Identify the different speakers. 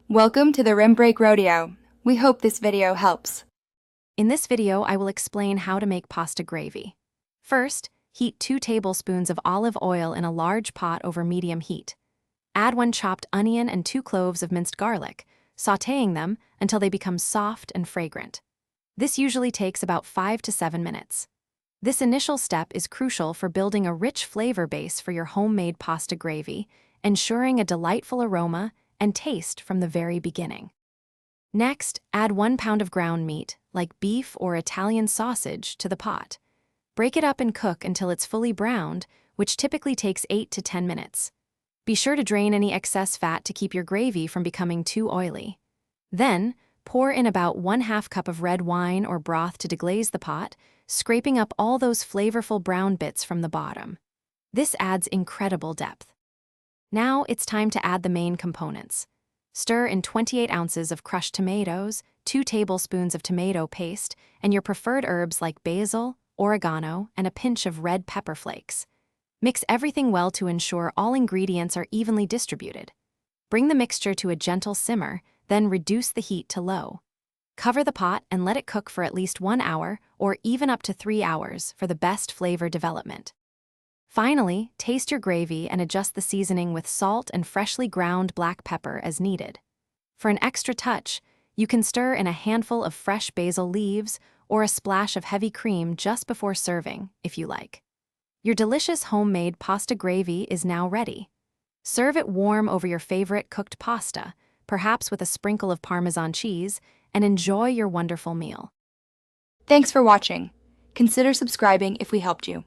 Speaker 1: Welcome to the Rim Break Rodeo. We hope this video helps.
Speaker 2: In this video, I will explain how to make pasta gravy. First, heat 2 tablespoons of olive oil in a large pot over medium heat. Add 1 chopped onion and 2 cloves of minced garlic, sautéing them until they become soft and fragrant. This usually takes about 5 to 7 minutes. This initial step is crucial for building a rich flavor base for your homemade pasta gravy, ensuring a delightful aroma and taste from the very beginning. Next, add 1 pound of ground meat, like beef or Italian sausage, to the pot. Break it up and cook until it's fully browned, which typically takes 8 to 10 minutes. Be sure to drain any excess fat to keep your gravy from becoming too oily. Then, pour in about 1/2 cup of red wine or broth to deglaze the pot, scraping up all those flavorful brown bits from the bottom. This adds incredible depth. Now it's time to add the main components. Stir in 28 ounces of crushed tomatoes, 2 tablespoons of tomato paste, and your preferred herbs like basil, oregano, and a pinch of red pepper flakes. Mix everything well to ensure all ingredients are evenly distributed. Bring the mixture to a gentle simmer, then reduce the heat to low. Cover the pot and let it cook for at least 1 hour or even up to 3 hours for the best flavor development. Finally, taste your gravy and adjust the seasoning with salt and freshly ground black pepper as needed. For an extra touch, you can stir in a handful of fresh basil leaves or a splash of heavy cream just before serving, if you like. Your delicious homemade pasta gravy is now ready. Serve it warm over your favorite cooked pasta, perhaps with a sprinkle of Parmesan cheese, and enjoy your wonderful meal.
Speaker 1: Thanks for watching. Consider subscribing if we helped you.